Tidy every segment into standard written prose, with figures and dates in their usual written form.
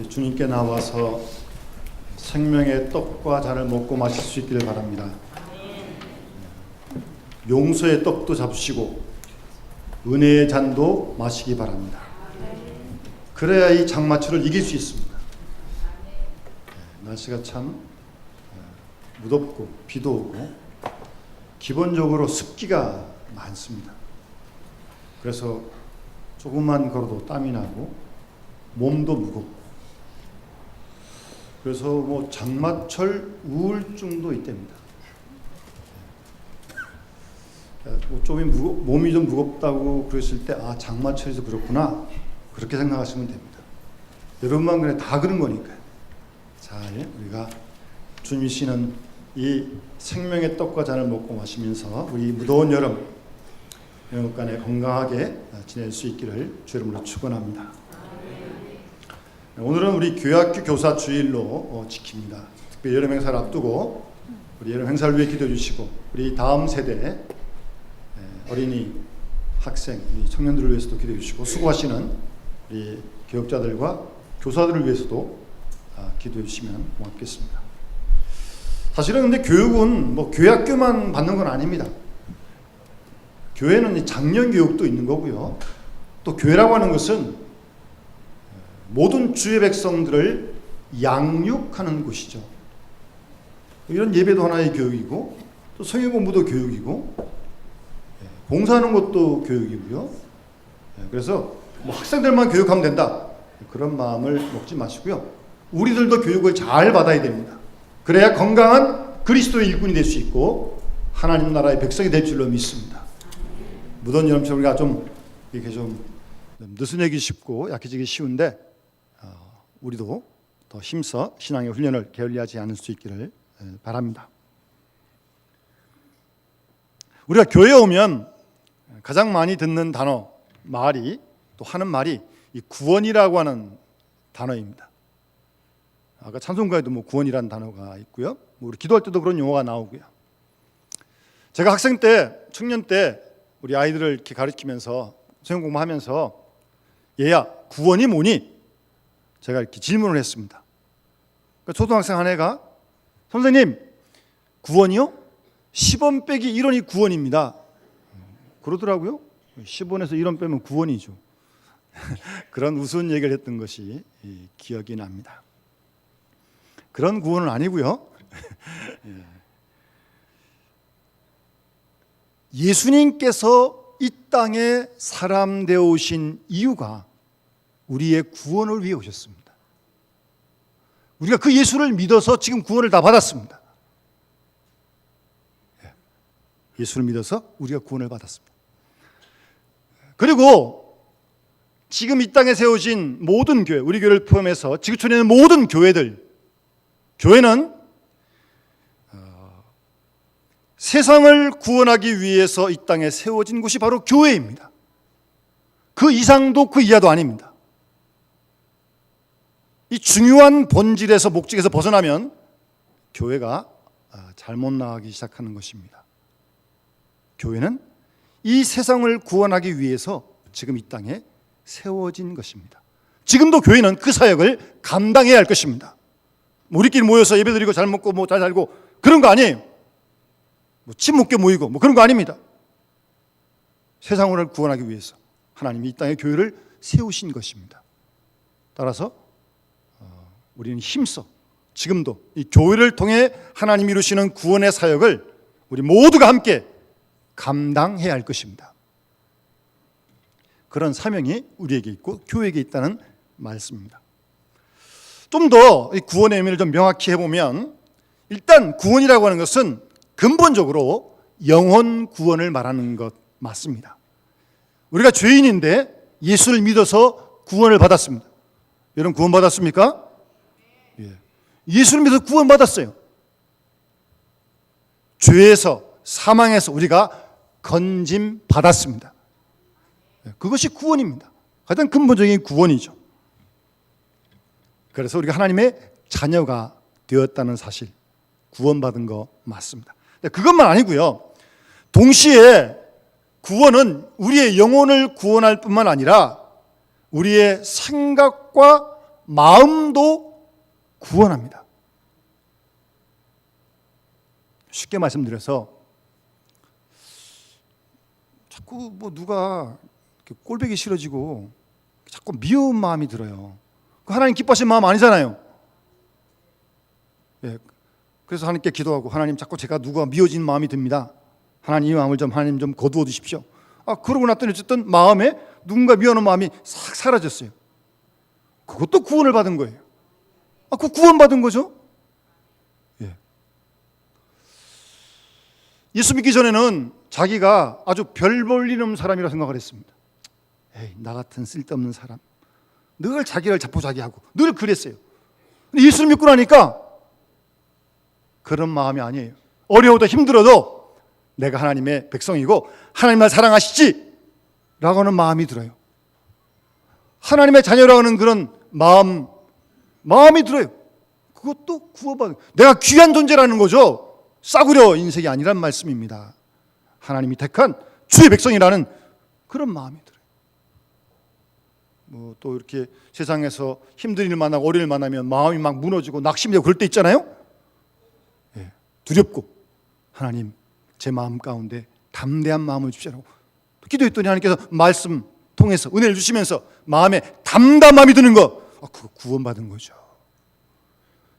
주님께 나와서 생명의 떡과 잔을 먹고 마실 수 있기를 바랍니다. 용서의 떡도 잡수시고 은혜의 잔도 마시기 바랍니다. 그래야 이 장마철을 이길 수 있습니다. 날씨가 참 무덥고 비도 오고 기본적으로 습기가 많습니다. 그래서 조금만 걸어도 땀이 나고 몸도 무겁고, 그래서 뭐 장마철 우울증도 있답니다. 몸이 좀 무겁다고 그랬을 때 장마철에서 그렇구나, 그렇게 생각하시면 됩니다. 여러분만 그래 다 그런 거니까요. 잘 우리가 주님이 주시는 이 생명의 떡과 잔을 먹고 마시면서 우리 무더운 여름 간에 건강하게 지낼 수 있기를 주 이름으로 축원합니다. 오늘은 우리 교회학교 교사 주일로 지킵니다. 특별히 여름 행사를 앞두고 우리 여름 행사를 위해 기도해 주시고, 우리 다음 세대 어린이, 학생, 청년들을 위해서도 기도해 주시고, 수고하시는 우리 교육자들과 교사들을 위해서도 기도해 주시면 고맙겠습니다. 사실은 근데 교육은 뭐 교회학교만 받는 건 아닙니다. 교회는 장년 교육도 있는 거고요. 또 교회라고 하는 것은 모든 주의 백성들을 양육하는 곳이죠. 이런 예배도 하나의 교육이고, 또 성경 공부도 교육이고, 봉사하는 것도 교육이고요. 그래서 뭐 학생들만 교육하면 된다, 그런 마음을 먹지 마시고요. 우리들도 교육을 잘 받아야 됩니다. 그래야 건강한 그리스도의 일꾼이 될 수 있고 하나님 나라의 백성이 될 줄로 믿습니다. 무더운 여름철 우리가 좀 이렇게 좀 느슨해지기 쉽고 약해지기 쉬운데, 우리도 더 힘써 신앙의 훈련을 게을리하지 않을 수 있기를 바랍니다. 우리가 교회에 오면 가장 많이 듣는 단어, 말이, 또 하는 말이 이 구원이라고 하는 단어입니다. 아까 찬송가에도 뭐 구원이라는 단어가 있고요. 우리 기도할 때도 그런 용어가 나오고요. 제가 학생 때, 청년 때 우리 아이들을 이렇게 가르치면서 성경 공부하면서 얘야, 구원이 뭐니? 제가 이렇게 질문을 했습니다. 그러니까 초등학생 한 애가 선생님, 구원이요? 10원 빼기 1원이 구원입니다. 그러더라고요. 10원에서 1원 빼면 구원이죠. 그런 우스운 얘기를 했던 것이 기억이 납니다. 그런 구원은 아니고요. 예수님께서 이 땅에 사람 되어 오신 이유가 우리의 구원을 위해 오셨습니다. 우리가 그 예수를 믿어서 지금 구원을 다 받았습니다. 예수를 믿어서 우리가 구원을 받았습니다. 그리고 지금 이 땅에 세워진 모든 교회, 우리 교회를 포함해서 지구촌에 있는 모든 교회들, 교회는 세상을 구원하기 위해서 이 땅에 세워진 곳이 바로 교회입니다. 그 이상도 그 이하도 아닙니다. 이 중요한 본질에서, 목적에서 벗어나면 교회가 잘못 나가기 시작하는 것입니다. 교회는 이 세상을 구원하기 위해서 지금 이 땅에 세워진 것입니다. 지금도 교회는 그 사역을 감당해야 할 것입니다. 우리끼리 모여서 예배드리고 잘 먹고 뭐 잘 살고 그런 거 아니에요. 뭐 친목계 모이고 뭐 그런 거 아닙니다. 세상을 구원하기 위해서 하나님이 이 땅에 교회를 세우신 것입니다. 따라서 우리는 힘써 지금도 이 교회를 통해 하나님이 이루시는 구원의 사역을 우리 모두가 함께 감당해야 할 것입니다. 그런 사명이 우리에게 있고 교회에게 있다는 말씀입니다. 좀 더 구원의 의미를 좀 명확히 해보면, 일단 구원이라고 하는 것은 근본적으로 영혼 구원을 말하는 것 맞습니다. 우리가 죄인인데 예수를 믿어서 구원을 받았습니다. 여러분 구원 받았습니까? 예수를 믿어서 구원 받았어요. 죄에서, 사망에서 우리가 건짐 받았습니다. 그것이 구원입니다. 가장 근본적인 구원이죠. 그래서 우리가 하나님의 자녀가 되었다는 사실, 구원받은 거 맞습니다. 그것만 아니고요. 동시에 구원은 우리의 영혼을 구원할 뿐만 아니라 우리의 생각과 마음도 구원합니다. 쉽게 말씀드려서 자꾸 누가 꼴보기 싫어지고 자꾸 미운 마음이 들어요. 하나님 기뻐하시는 마음 아니잖아요. 예, 그래서 하나님께 기도하고, 하나님 자꾸 제가 누가 미워지는 마음이 듭니다. 하나님 이 마음을 하나님 좀 거두어 주십시오. 그러고 났더니 어쨌든 마음에 누군가 미워하는 마음이 싹 사라졌어요. 그것도 구원을 받은 거예요. 그 구원받은 거죠. 예. 예수 믿기 전에는 자기가 아주 별 볼 일 없는 사람이라 생각을 했습니다. 에이, 나 같은 쓸데없는 사람, 늘 자기를 자포자기하고 늘 그랬어요. 근데 예수를 믿고 나니까 그런 마음이 아니에요. 어려워도 힘들어도 내가 하나님의 백성이고 하나님 날 사랑하시지 라고 하는 마음이 들어요. 하나님의 자녀라고 하는 그런 마음이 들어요. 그것도 구원받은, 내가 귀한 존재라는 거죠. 싸구려 인생이 아니란 말씀입니다. 하나님이 택한 주의 백성이라는 그런 마음이 들어요. 또 이렇게 세상에서 힘든 일 만나고 어려운 일 만나면 마음이 막 무너지고 낙심이 되고 그럴 때 있잖아요. 예, 두렵고 하나님 제 마음 가운데 담대한 마음을 주시라고 기도했더니 하나님께서 말씀 통해서 은혜를 주시면서 마음에 담담함이 드는 거, 그거 구원받은 거죠.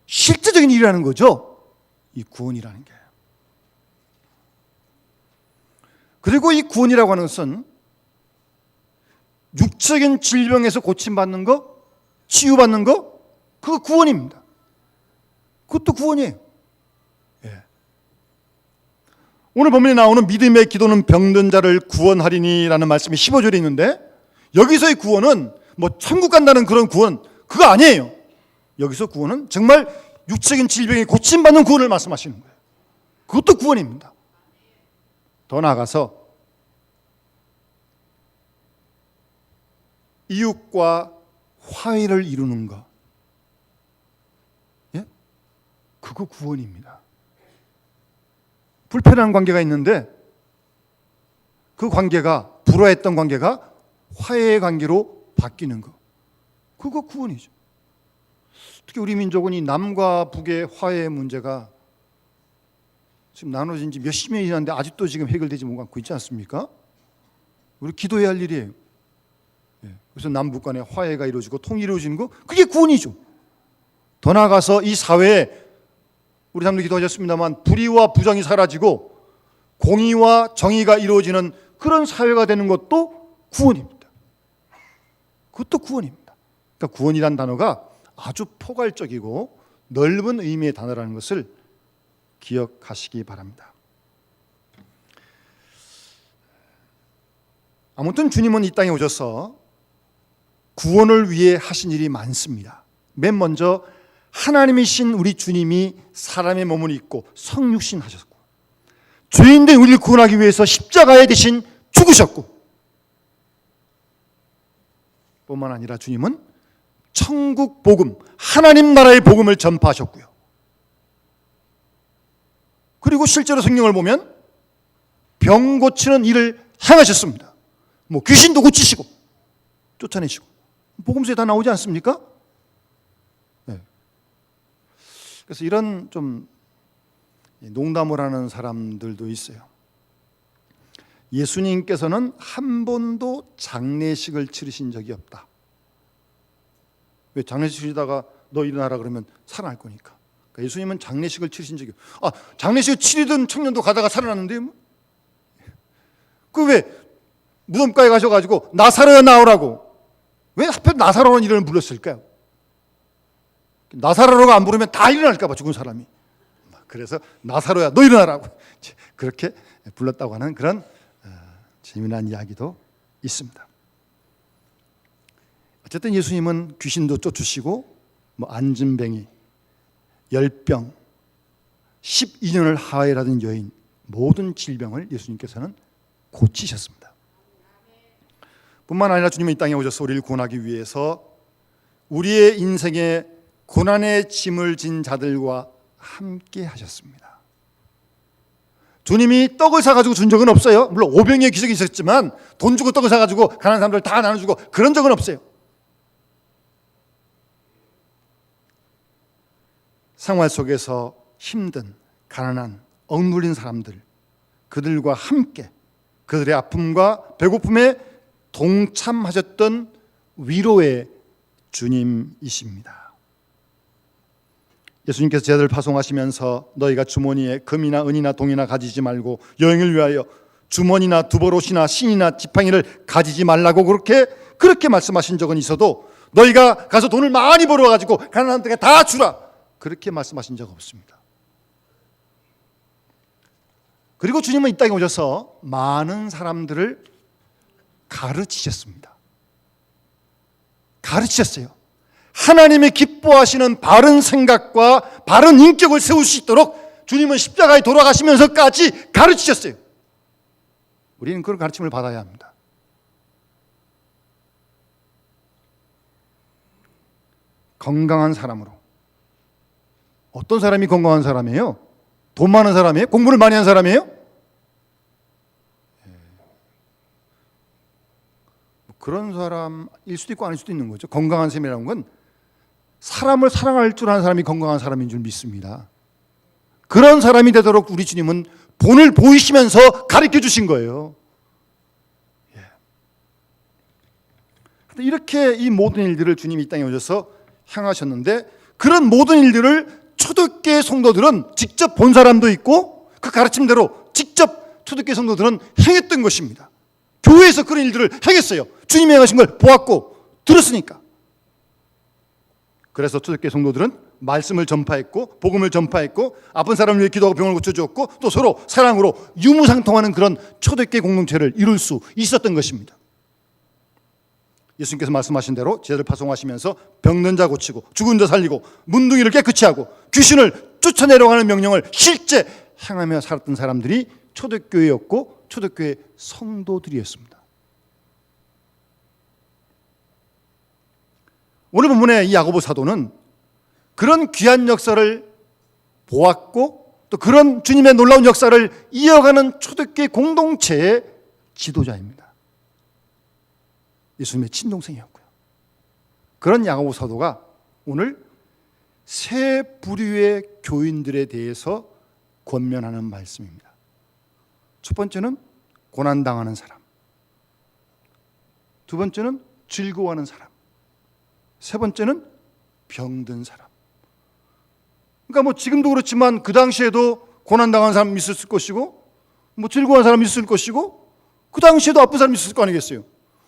실제적인 일이라는 거죠. 이 구원이라는 게. 그리고 이 구원이라고 하는 것은 육적인 질병에서 고침받는 거, 치유받는 거, 그거 구원입니다. 그것도 구원이에요. 예. 오늘 본문에 나오는 믿음의 기도는 병든 자를 구원하리니라는 말씀이 15절에 있는데, 여기서의 구원은 천국 간다는 그런 구원, 그거 아니에요. 여기서 구원은 정말 육적인 질병에 고침받는 구원을 말씀하시는 거예요. 그것도 구원입니다. 더 나아가서 이웃과 화해를 이루는 것, 예? 그거 구원입니다. 불편한 관계가 있는데 그 관계가, 불화했던 관계가 화해의 관계로 바뀌는 것, 그거 구원이죠. 특히 우리 민족은 이 남과 북의 화해의 문제가 지금 나눠진 지 몇십 년이 지났는데 아직도 지금 해결되지 않고 있지 않습니까? 우리 기도해야 할 일이에요. 그래서 남북 간의 화해가 이루어지고 통일이 이루어지는 거, 그게 구원이죠. 더 나아가서 이 사회에 우리 사람들 기도하셨습니다만 불의와 부정이 사라지고 공의와 정의가 이루어지는 그런 사회가 되는 것도 구원입니다. 그것도 구원입니다. 그러니까 구원이란 단어가 아주 포괄적이고 넓은 의미의 단어라는 것을 기억하시기 바랍니다. 아무튼 주님은 이 땅에 오셔서 구원을 위해 하신 일이 많습니다. 맨 먼저 하나님이신 우리 주님이 사람의 몸을 입고 성육신 하셨고, 죄인된 우리를 구원하기 위해서 십자가에 대신 죽으셨고, 뿐만 아니라 주님은 천국 복음, 하나님 나라의 복음을 전파하셨고요. 그리고 실제로 성경을 보면 병 고치는 일을 행하셨습니다. 귀신도 고치시고 쫓아내시고, 복음서에 다 나오지 않습니까? 네. 그래서 이런 좀 농담을 하는 사람들도 있어요. 예수님께서는 한 번도 장례식을 치르신 적이 없다. 왜? 장례식 치르다가 너 일어나라 그러면 살아날 거니까. 그러니까 예수님은 장례식을 치르신 적이 없어요. 장례식을 치르던 청년도 가다가 살아났는데 그 왜 무덤가에 가셔가지고 나사로야 나오라고 왜 하필 나사로라는 이름을 불렀을까요? 나사로가 안 부르면 다 일어날까 봐, 죽은 사람이. 그래서 나사로야 너 일어나라고 그렇게 불렀다고 하는 그런 재미난 이야기도 있습니다. 어쨌든 예수님은 귀신도 쫓으시고 안진뱅이, 열병, 12년을 하혈하던 여인, 모든 질병을 예수님께서는 고치셨습니다. 뿐만 아니라 주님은 이 땅에 오셔서 우리를 구원하기 위해서 우리의 인생에 고난의 짐을 진 자들과 함께 하셨습니다. 주님이 떡을 사가지고 준 적은 없어요. 물론 오병이의 기적이 있었지만 돈 주고 떡을 사가지고 가난한 사람들 다 나눠주고 그런 적은 없어요. 생활 속에서 힘든, 가난한, 억눌린 사람들, 그들과 함께 그들의 아픔과 배고픔에 동참하셨던 위로의 주님이십니다. 예수님께서 제자들을 파송하시면서 너희가 주머니에 금이나 은이나 동이나 가지지 말고 여행을 위하여 주머니나 두벌옷이나 신이나 지팡이를 가지지 말라고 그렇게 말씀하신 적은 있어도 너희가 가서 돈을 많이 벌어가지고 가난한 데가 다 주라 그렇게 말씀하신 적 없습니다. 그리고 주님은 이 땅에 오셔서 많은 사람들을 가르치셨습니다. 가르치셨어요. 하나님이 기뻐하시는 바른 생각과 바른 인격을 세울 수 있도록 주님은 십자가에 돌아가시면서까지 가르치셨어요. 우리는 그런 가르침을 받아야 합니다. 건강한 사람으로. 어떤 사람이 건강한 사람이에요? 돈 많은 사람이에요? 공부를 많이 한 사람이에요? 그런 사람일 수도 있고 아닐 수도 있는 거죠. 건강한 삶이라는 건 사람을 사랑할 줄 아는 사람이 건강한 사람인 줄 믿습니다. 그런 사람이 되도록 우리 주님은 본을 보이시면서 가르쳐 주신 거예요. 이렇게 이 모든 일들을 주님이 이 땅에 오셔서 행하셨는데 그런 모든 일들을 초대교회 성도들은 직접 본 사람도 있고 그 가르침대로 직접 초대교회 성도들은 행했던 것입니다. 교회에서 그런 일들을 행했어요. 주님이 행하신 걸 보았고 들었으니까. 그래서 초대교회 성도들은 말씀을 전파했고 복음을 전파했고 아픈 사람을 위해 기도하고 병을 고쳐주었고 또 서로 사랑으로 유무상통하는 그런 초대교회 공동체를 이룰 수 있었던 것입니다. 예수님께서 말씀하신 대로 제자들 파송하시면서 병든 자 고치고 죽은 자 살리고 문둥이를 깨끗이 하고 귀신을 쫓아내려가는 명령을 실제 행하며 살았던 사람들이 초대교회였고 초대교회 성도들이었습니다. 오늘 본문의 이 야고보 사도는 그런 귀한 역사를 보았고 또 그런 주님의 놀라운 역사를 이어가는 초대교회 공동체의 지도자입니다. 예수님의 친동생이었고요. 그런 야고보 사도가 오늘 세 부류의 교인들에 대해서 권면하는 말씀입니다. 첫 번째는 고난당하는 사람, 두 번째는 즐거워하는 사람, 세 번째는 병든 사람. 그러니까 뭐 지금도 그렇지만 그 당시에도 고난당한 사람이 있었을 것이고 뭐 즐거워하는 사람이 있을 것이고 그 당시에도 아픈 사람이 있을 거 아니겠어요.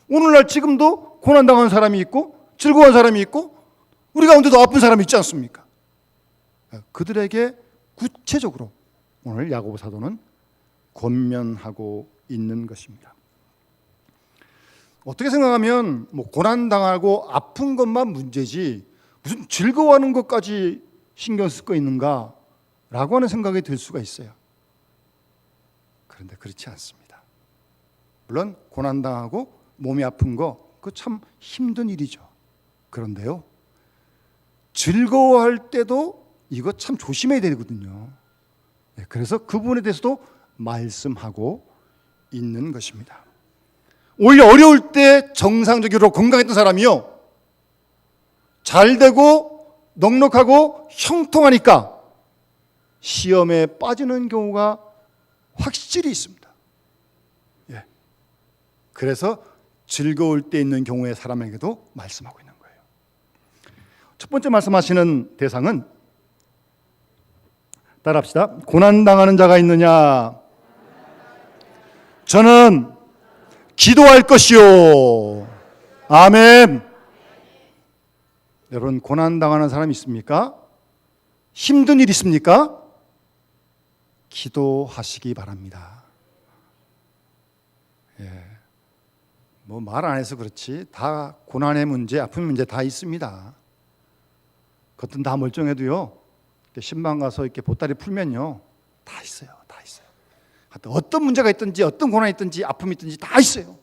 오늘날 지금도 고난당한 사람이 있고 즐거운 사람이 있고 우리 가운데도 아픈 사람이 있지 않습니까? 그들에게 구체적으로 오늘 야고보 사도는 권면하고 있는 것입니다. 어떻게 생각하면 뭐 고난당하고 아픈 것만 문제지 무슨 즐거워하는 것까지 신경 쓸 거 있는가 라고 하는 생각이 들 수가 있어요. 그런데 그렇지 않습니다. 물론 고난당하고 몸이 아픈 거 그거 참 힘든 일이죠. 그런데요 즐거워할 때도 이거 참 조심해야 되거든요. 그래서 그 부분에 대해서도 말씀하고 있는 것입니다. 오히려 어려울 때 정상적으로 건강했던 사람이요 잘 되고 넉넉하고 형통하니까 시험에 빠지는 경우가 확실히 있습니다. 그래서 즐거울 때 있는 경우의 사람에게도 말씀하고 있는 거예요. 첫 번째 말씀하시는 대상은 따라합시다. 고난당하는 자가 있느냐? 저는 기도할 것이요. 아멘. 여러분 고난당하는 사람 있습니까? 힘든 일 있습니까? 기도하시기 바랍니다. 뭐 말 안 해서 그렇지 다 고난의 문제, 아픈 문제 다 있습니다. 겉은 다 멀쩡해도요 신방 가서 이렇게 보따리 풀면요 다 있어요. 다 있어요. 하여튼 어떤 문제가 있든지 어떤 고난이 있든지 아픔이 있든지 다 있어요.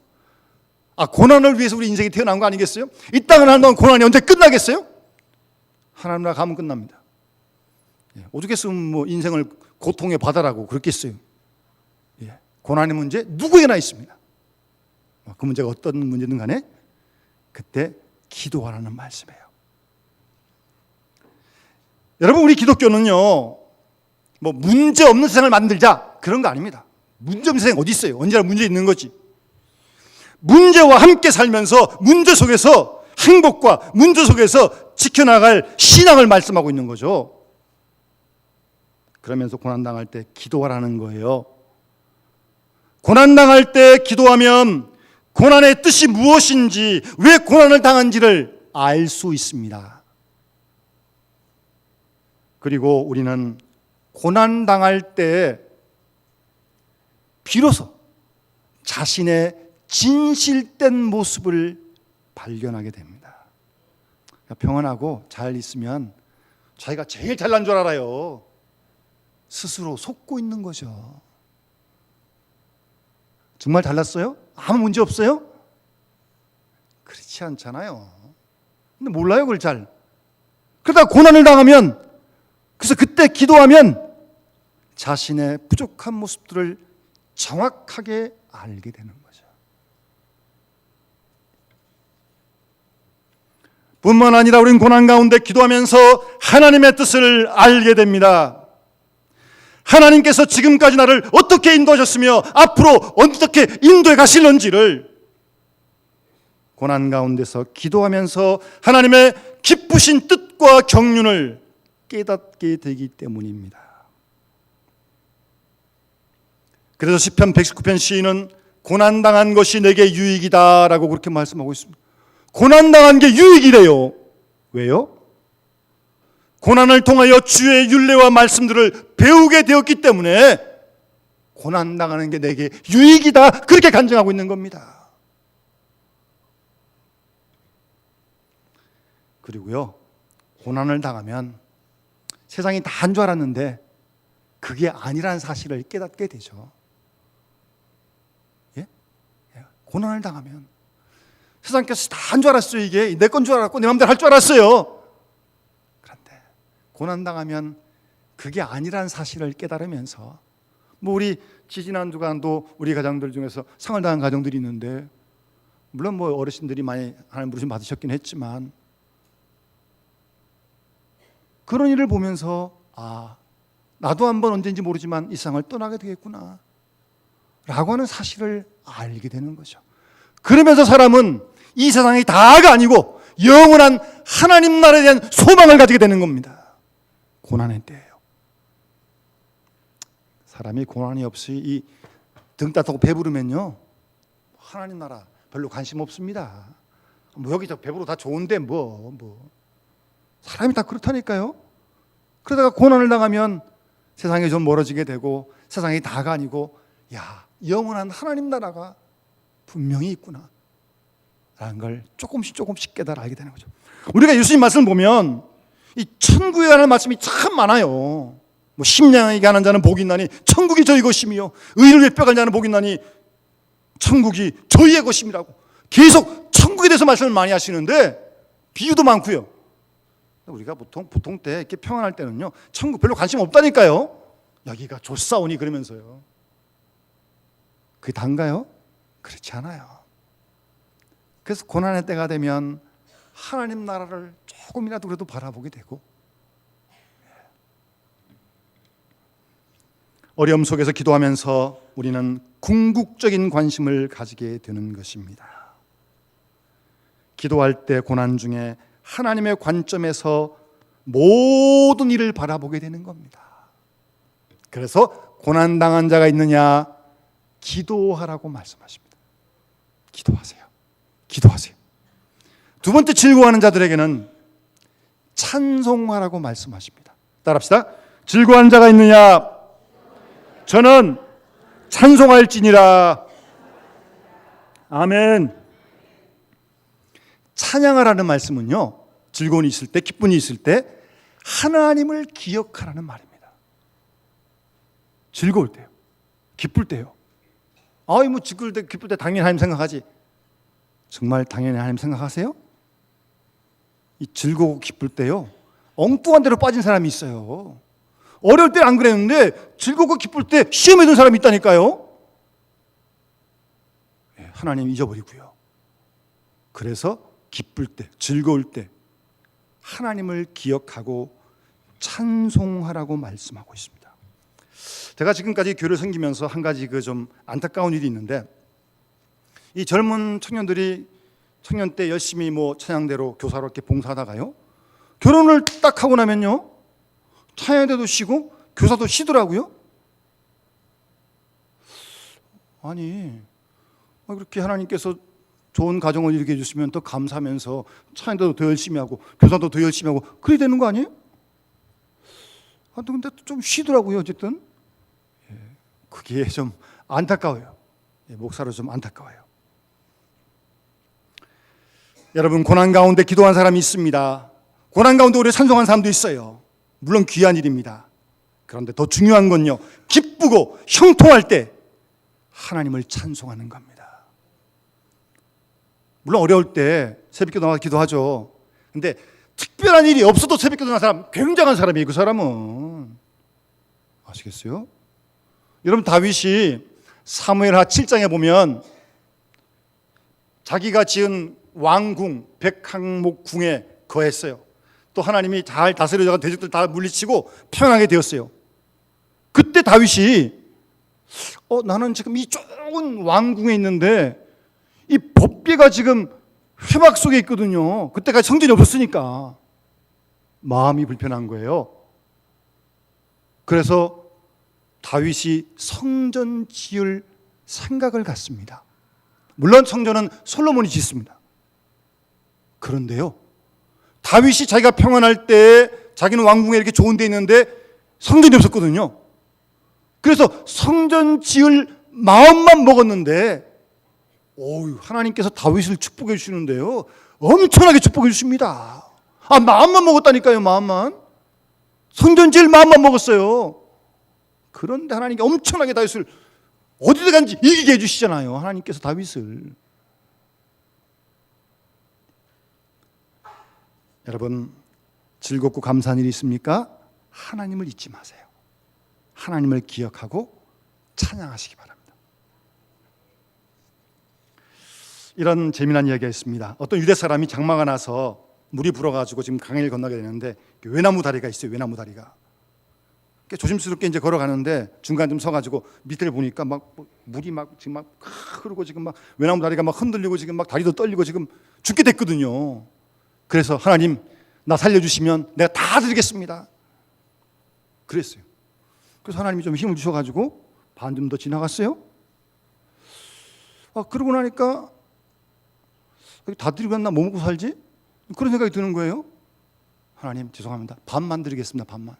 고난을 위해서 우리 인생이 태어난 거 아니겠어요? 이 땅을 하는 동안 고난이 언제 끝나겠어요? 하나님 나라 가면 끝납니다. 오죽했으면 뭐 인생을 고통의 바다라고 그렇겠어요. 고난의 문제 누구에게나 있습니다. 그 문제가 어떤 문제든 간에 그때 기도하라는 말씀이에요. 여러분, 우리 기독교는요, 뭐 문제 없는 세상을 만들자 그런 거 아닙니다. 문제 없는 세상 어디 있어요? 언제나 문제 있는 거지. 문제와 함께 살면서 문제 속에서 행복과 문제 속에서 지켜나갈 신앙을 말씀하고 있는 거죠. 그러면서 고난당할 때 기도하라는 거예요. 고난당할 때 기도하면 고난의 뜻이 무엇인지, 왜 고난을 당한지를 알 수 있습니다. 그리고 우리는 고난당할 때 비로소 자신의 진실된 모습을 발견하게 됩니다. 평안하고 잘 있으면 자기가 제일 잘난 줄 알아요. 스스로 속고 있는 거죠. 정말 잘났어요? 아무 문제 없어요? 그렇지 않잖아요. 근데 몰라요, 그걸 잘. 그러다 고난을 당하면, 그래서 그때 기도하면 자신의 부족한 모습들을 정확하게 알게 되는 거죠. 뿐만 아니라 우리는 고난 가운데 기도하면서 하나님의 뜻을 알게 됩니다. 하나님께서 지금까지 나를 어떻게 인도하셨으며 앞으로 어떻게 인도해 가실는지를 고난 가운데서 기도하면서 하나님의 기쁘신 뜻과 경륜을 깨닫게 되기 때문입니다. 그래서 시편 119편 시인은 고난당한 것이 내게 유익이다라고 그렇게 말씀하고 있습니다. 고난당한 게 유익이래요. 왜요? 고난을 통하여 주의 율례와 말씀들을 배우게 되었기 때문에 고난당하는 게 내게 유익이다, 그렇게 간증하고 있는 겁니다. 그리고요, 고난을 당하면 세상이 다 한 줄 알았는데 그게 아니라는 사실을 깨닫게 되죠. 예? 고난을 당하면 세상께서 다 한 줄 알았어요. 이게 내 건 줄 알았고 내 마음대로 할 줄 알았어요. 그런데 고난당하면 그게 아니라는 사실을 깨달으면서, 뭐 우리 지지난 주간도 우리 가정들 중에서 상을 당한 가정들이 있는데, 물론 뭐 어르신들이 많이 하나님 부르심 받으셨긴 했지만, 그런 일을 보면서 나도 한번 언제인지 모르지만 이 세상을 떠나게 되겠구나 라고 하는 사실을 알게 되는 거죠. 그러면서 사람은 이 세상이 다가 아니고 영원한 하나님 나라에 대한 소망을 가지게 되는 겁니다. 고난의 때예요. 사람이 고난이 없이 이 등 따뜻하고 배부르면요, 하나님 나라 별로 관심 없습니다. 뭐 여기저 배부르고 다 좋은데 뭐 사람이 다 그렇다니까요. 그러다가 고난을 당하면 세상에 좀 멀어지게 되고 세상이 다가 아니고, 영원한 하나님 나라가 분명히 있구나 라는 걸 조금씩 깨달아 알게 되는 거죠. 우리가 예수님 말씀을 보면 이 천국에 관한 말씀이 참 많아요. 뭐 심령에게 하는 자는 복이 있나니 천국이 저희 것이며, 의를 웹벽하는 자는 복이 있나니 천국이 저희의 것임이라고 계속 천국에 대해서 말씀을 많이 하시는데, 비유도 많고요. 우리가 보통 때 이렇게 평안할 때는요, 천국 별로 관심 없다니까요. 여기가 좋사오니 그러면서요. 그게 단가요? 그렇지 않아요. 그래서 고난의 때가 되면 하나님 나라를 조금이라도 그래도 바라보게 되고, 어려움 속에서 기도하면서 우리는 궁극적인 관심을 가지게 되는 것입니다. 기도할 때 고난 중에 하나님의 관점에서 모든 일을 바라보게 되는 겁니다. 그래서 고난당한 자가 있느냐, 기도하라고 말씀하십니다. 기도하세요. 기도하세요. 두 번째, 즐거워하는 자들에게는 찬송하라고 말씀하십니다. 따라합시다. 즐거워하는 자가 있느냐, 저는 찬송할지니라. 아멘. 찬양하라는 말씀은요, 즐거움이 있을 때, 기쁨이 있을 때 하나님을 기억하라는 말입니다. 즐거울 때요, 기쁠 때요. 뭐 기쁠 때 당연히 하나님 생각하지. 정말 당연히 하나님 생각하세요? 이 즐거우고 기쁠 때요, 엉뚱한 데로 빠진 사람이 있어요. 어려울 때는 안 그랬는데 즐겁고 기쁠 때 시험에 든 사람이 있다니까요. 하나님 잊어버리고요. 그래서 기쁠 때, 즐거울 때 하나님을 기억하고 찬송하라고 말씀하고 있습니다. 제가 지금까지 교회를 섬기면서 한 가지 좀 안타까운 일이 있는데, 이 젊은 청년들이 청년 때 열심히 찬양대로 교사로 이렇게 봉사하다가요, 결혼을 딱 하고 나면요, 찬양대도 쉬고 교사도 쉬더라고요. 아니, 그렇게 하나님께서 좋은 가정을 이루게 해주시면 더 감사하면서 찬양대도 더 열심히 하고 교사도 더 열심히 하고 그래야 되는 거 아니에요? 근데 좀 쉬더라고요. 어쨌든 그게 좀 안타까워요. 목사로 좀 안타까워요. 여러분, 고난 가운데 기도한 사람이 있습니다. 고난 가운데 오래 찬송한 사람도 있어요. 물론 귀한 일입니다. 그런데 더 중요한 건요, 기쁘고 형통할 때 하나님을 찬송하는 겁니다. 물론 어려울 때 새벽기도 나와서 기도하죠. 근데 특별한 일이 없어도 새벽기도 나는 사람, 굉장한 사람이에요. 그 사람은. 아시겠어요? 여러분, 다윗이 사무엘하 7장에 보면 자기가 지은 왕궁 백항목궁에 거했어요. 또 하나님이 잘 다스려다가 대적들 다 물리치고 평안하게 되었어요. 그때 다윗이 나는 지금 이 좋은 왕궁에 있는데 이 법궤가 지금 회막 속에 있거든요. 그때까지 성전이 없었으니까 마음이 불편한 거예요. 그래서 다윗이 성전 지을 생각을 갖습니다. 물론 성전은 솔로몬이 짓습니다. 그런데요, 다윗이 자기가 평안할 때 자기는 왕궁에 이렇게 좋은 데 있는데 성전이 없었거든요. 그래서 성전 지을 마음만 먹었는데 하나님께서 다윗을 축복해 주시는데요, 엄청나게 축복해 주십니다. 마음만 먹었다니까요. 마음만. 성전 지을 마음만 먹었어요. 그런데 하나님께 엄청나게 다윗을 어디든 간지 이기게 해주시잖아요. 하나님께서 다윗을. 여러분, 즐겁고 감사한 일이 있습니까? 하나님을 잊지 마세요. 하나님을 기억하고 찬양하시기 바랍니다. 이런 재미난 이야기가 있습니다. 어떤 유대 사람이 장마가 나서 물이 불어가지고 지금 강을 건너게 되는데 외나무 다리가 있어요. 외나무 다리가. 조심스럽게 이제 걸어가는데 중간 좀 서가지고 밑을 보니까 물이 지금 흐르고 지금 외나무 다리가 흔들리고 지금 다리도 떨리고 지금 죽게 됐거든요. 그래서 하나님, 나 살려주시면 내가 다 드리겠습니다. 그랬어요. 그래서 하나님이 좀 힘을 주셔가지고 반 좀 더 지나갔어요. 그러고 나니까 다 드리고 갔나? 뭐 먹고 살지? 그런 생각이 드는 거예요. 하나님, 죄송합니다. 반만 드리겠습니다. 반만.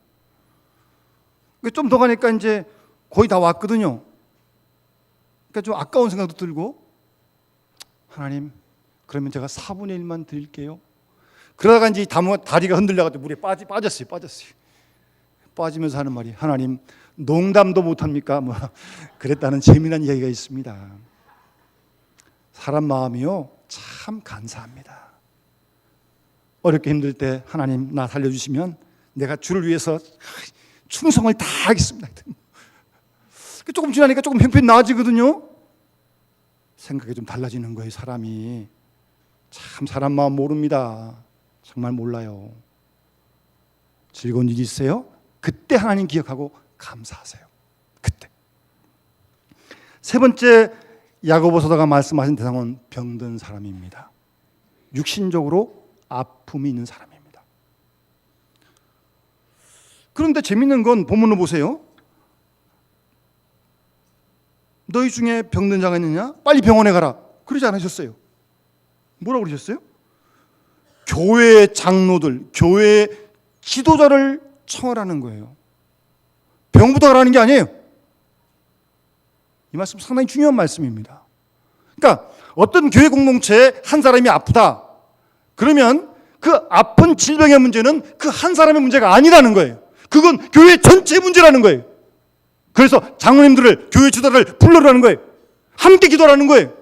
좀 더 가니까 이제 거의 다 왔거든요. 그러니까 좀 아까운 생각도 들고, 하나님, 그러면 제가 4분의 1만 드릴게요. 그러다가 이제 다리가 흔들려가지고 물에 빠졌어요. 빠지면서 하는 말이, 하나님, 농담도 못합니까? 그랬다는 재미난 이야기가 있습니다. 사람 마음이요, 참 간사합니다. 어렵게 힘들 때 하나님, 나 살려주시면 내가 주를 위해서 충성을 다 하겠습니다. 조금 지나니까 조금 형편이 나아지거든요. 생각이 좀 달라지는 거예요. 사람이 참 사람 마음 모릅니다. 정말 몰라요. 즐거운 일이 있어요? 그때 하나님 기억하고 감사하세요. 그때. 세 번째, 야고보서다가 말씀하신 대상은 병든 사람입니다. 육신적으로 아픔이 있는 사람입니다. 그런데 재밌는 건 본문을 보세요. 너희 중에 병든 자가 있느냐? 빨리 병원에 가라. 그러지 않으셨어요. 뭐라고 그러셨어요? 교회 장로들, 교회 지도자를 청하라는 거예요. 병부터 가라는 게 아니에요. 이 말씀 상당히 중요한 말씀입니다. 그러니까 어떤 교회 공동체에 한 사람이 아프다. 그러면 그 아픈 질병의 문제는 그 한 사람의 문제가 아니라는 거예요. 그건 교회 전체 문제라는 거예요. 그래서 장로님들을, 교회 지도자를 불러라는 거예요. 함께 기도하라는 거예요.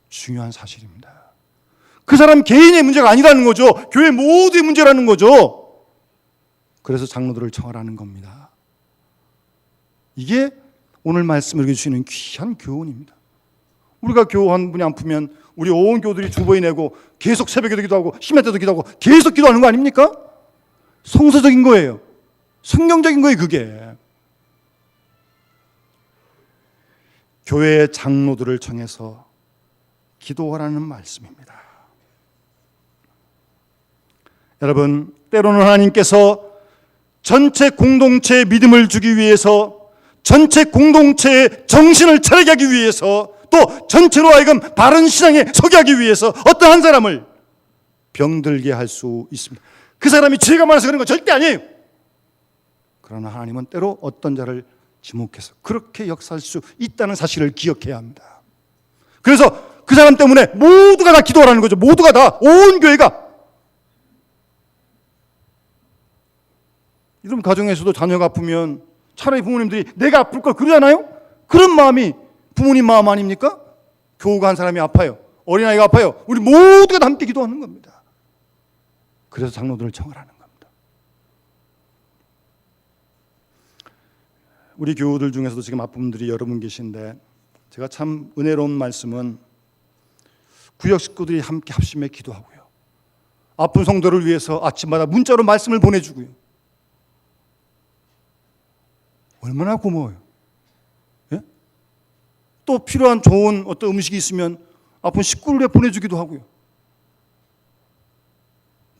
중요한 사실입니다. 그 사람 개인의 문제가 아니라는 거죠. 교회 모두의 문제라는 거죠. 그래서 장로들을 청하라는 겁니다. 이게 오늘 말씀을 읽어주시는 귀한 교훈입니다. 우리가 교우 한 분이 아프면 우리 온 교우들이 주보에 내고 계속 새벽에도 기도하고 심야 때도 기도하고 계속 기도하는 거 아닙니까? 성서적인 거예요. 성경적인 거예요, 그게. 교회의 장로들을 청해서 기도하라는 말씀입니다. 여러분, 때로는 하나님께서 전체 공동체의 믿음을 주기 위해서, 전체 공동체의 정신을 차리게 하기 위해서, 또 전체로 하여금 바른 신앙에 서게 하기 위해서 어떤 한 사람을 병들게 할 수 있습니다. 그 사람이 죄가 많아서 그런 건 절대 아니에요. 그러나 하나님은 때로 어떤 자를 지목해서 그렇게 역사할 수 있다는 사실을 기억해야 합니다. 그래서 그 사람 때문에 모두가 다 기도하라는 거죠. 모두가 다, 온 교회가. 이런 가정에서도 자녀가 아프면 차라리 부모님들이 내가 아플 걸 그러잖아요. 그런 마음이 부모님 마음 아닙니까? 교우가 한 사람이 아파요, 어린아이가 아파요, 우리 모두가 다 함께 기도하는 겁니다. 그래서 장로들을 청하라는 겁니다. 우리 교우들 중에서도 지금 아픈 분들이 여러 분 계신데, 제가 참 은혜로운 말씀은 구역 식구들이 함께 합심해 기도하고요, 아픈 성도를 위해서 아침마다 문자로 말씀을 보내주고요. 얼마나 고마워요. 예? 또 필요한 좋은 어떤 음식이 있으면 아픈 식구를 위해 보내주기도 하고요.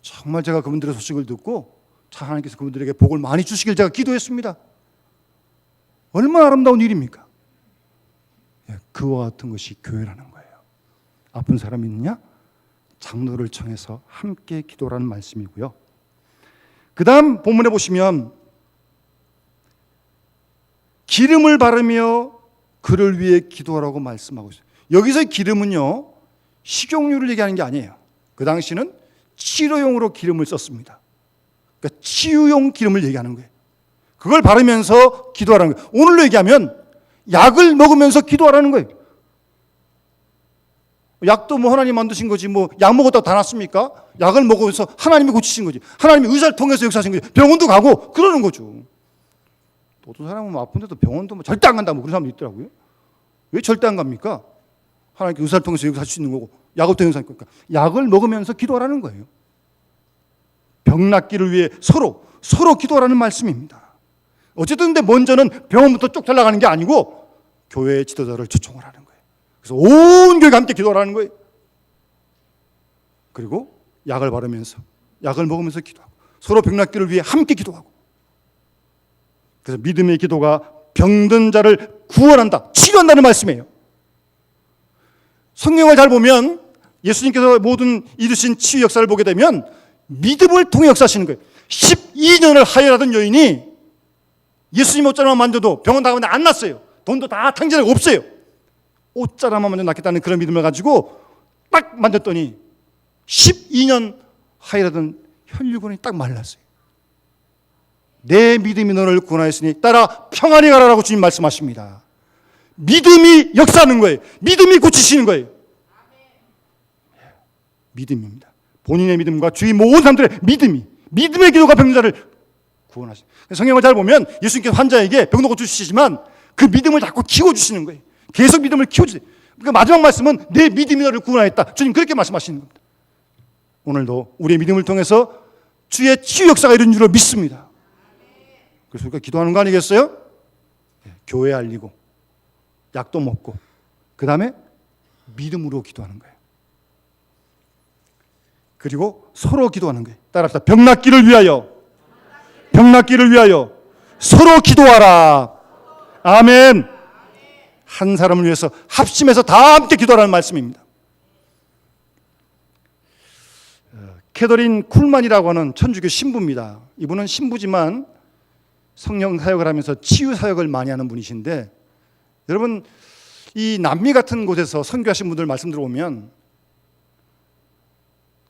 정말 제가 그분들의 소식을 듣고 참 하나님께서 그분들에게 복을 많이 주시길 제가 기도했습니다. 얼마나 아름다운 일입니까? 예, 그와 같은 것이 교회라는 거예요. 아픈 사람이 있느냐? 장로를 청해서 함께 기도라는 말씀이고요. 그 다음 본문에 보시면 기름을 바르며 그를 위해 기도하라고 말씀하고 있어요. 여기서 기름은요, 식용유를 얘기하는 게 아니에요. 그 당시는 치료용으로 기름을 썼습니다. 그러니까 치유용 기름을 얘기하는 거예요. 그걸 바르면서 기도하라는 거예요. 오늘로 얘기하면 약을 먹으면서 기도하라는 거예요. 약도 뭐 하나님 만드신 거지, 뭐 약 먹었다고 다 낫습니까? 약을 먹으면서 하나님이 고치신 거지. 하나님이 의사를 통해서 역사하신 거지. 병원도 가고 그러는 거죠. 어떤 사람은 뭐 아픈데도 병원도 뭐 절대 안 간다고 그런 사람도 있더라고요. 왜 절대 안 갑니까? 하나님께 의사를 통해서 역사할 수 있는 거고, 약을 통해서 할 거니까. 약을 먹으면서 기도하라는 거예요. 병 낫기를 위해 서로 기도하라는 말씀입니다. 어쨌든 근데 먼저는 병원부터 쭉 달라가는 게 아니고 교회의 지도자를 초청을 하는 거예요. 그래서 온 교회가 함께 기도하라는 거예요. 그리고 약을 바르면서, 약을 먹으면서 기도하고, 서로 병 낫기를 위해 함께 기도하고. 그래서 믿음의 기도가 병든 자를 구원한다, 치료한다는 말씀이에요. 성경을 잘 보면 예수님께서 모든 이루신 치유 역사를 보게 되면 믿음을 통해 역사하시는 거예요. 12년을 하혈하던 여인이 예수님 옷자락만 만져도 병원 나가는데 안 났어요. 돈도 다 탕진하고 없어요. 옷자락만 만져 낫겠다는 그런 믿음을 가지고 딱 만졌더니 12년 하혈하던 혈류근이 딱 말랐어요. 내 믿음이 너를 구원하였으니 따라 평안히 가라라고 주님 말씀하십니다. 믿음이 역사하는 거예요. 믿음이 고치시는 거예요. 믿음입니다. 본인의 믿음과 주위 모든 사람들의 믿음의 기도가 병든 자를 구원하시는. 성경을 잘 보면 예수님께서 환자에게 병도 고쳐주시지만 그 믿음을 자꾸 키워주시는 거예요. 계속 믿음을 키워주세요. 그러니까 마지막 말씀은 내 믿음이 너를 구원하였다. 주님 그렇게 말씀하시는 겁니다. 오늘도 우리의 믿음을 통해서 주의 치유 역사가 이루어진 줄로 믿습니다. 그래서 우리가 기도하는 거 아니겠어요? 교회 알리고 약도 먹고 그 다음에 믿음으로 기도하는 거예요. 그리고 서로 기도하는 거예요. 따라합시다. 병 낫기를 위하여 서로 기도하라. 아멘. 한 사람을 위해서 합심해서 다 함께 기도하라는 말씀입니다. 캐더린 쿨만이라고 하는 천주교 신부입니다. 이분은 신부지만 성령 사역을 하면서 치유 사역을 많이 하는 분이신데, 여러분 이 남미 같은 곳에서 선교하신 분들 말씀 들어보면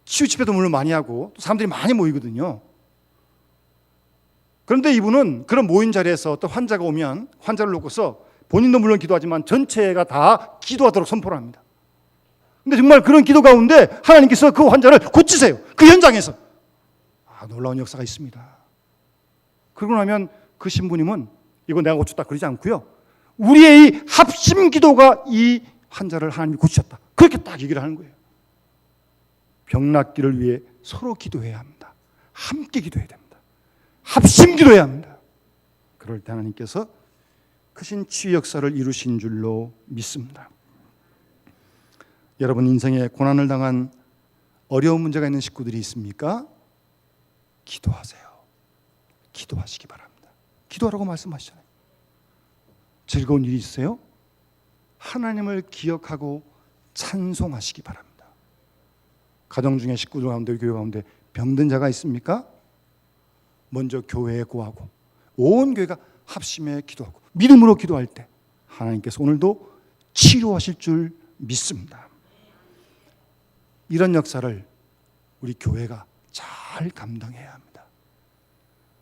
치유 집회도 물론 많이 하고 또 사람들이 많이 모이거든요. 그런데 이분은 그런 모인 자리에서 어떤 환자가 오면 환자를 놓고서 본인도 물론 기도하지만 전체가 다 기도하도록 선포를 합니다. 근데 정말 그런 기도 가운데 하나님께서 그 환자를 고치세요. 그 현장에서. 놀라운 역사가 있습니다. 그러고 나면 그 신부님은 이거 내가 고쳤다 그러지 않고요, 우리의 이 합심 기도가 이 환자를 하나님이 고치셨다, 그렇게 딱 얘기를 하는 거예요. 병 낫기를 위해 서로 기도해야 합니다. 함께 기도해야 됩니다. 합심 기도해야 합니다. 그럴 때 하나님께서 크신 치유 역사를 이루신 줄로 믿습니다. 여러분 인생에 고난을 당한 어려운 문제가 있는 식구들이 있습니까? 기도하세요. 기도하시기 바랍니다. 기도하라고 말씀하시잖아요. 즐거운 일이 있으세요? 하나님을 기억하고 찬송하시기 바랍니다. 가정 중에 식구들 가운데, 교회 가운데 병든 자가 있습니까? 먼저 교회에 구하고 온 교회가 합심해 기도하고 믿음으로 기도할 때 하나님께서 오늘도 치료하실 줄 믿습니다. 이런 역사를 우리 교회가 잘 감당해야 합니다.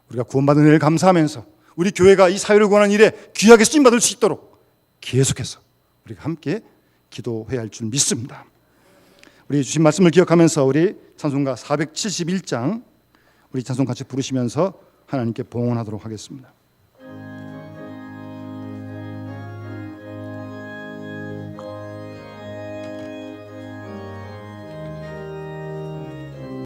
우리가 구원받은 일을 감사하면서 우리 교회가 이 사회를 구하는 일에 귀하게 쓰임받을 수 있도록 계속해서 우리가 함께 기도해야 할 줄 믿습니다. 우리 주신 말씀을 기억하면서 우리 찬송가 471장 우리 찬송 같이 부르시면서 하나님께 봉헌하도록 하겠습니다.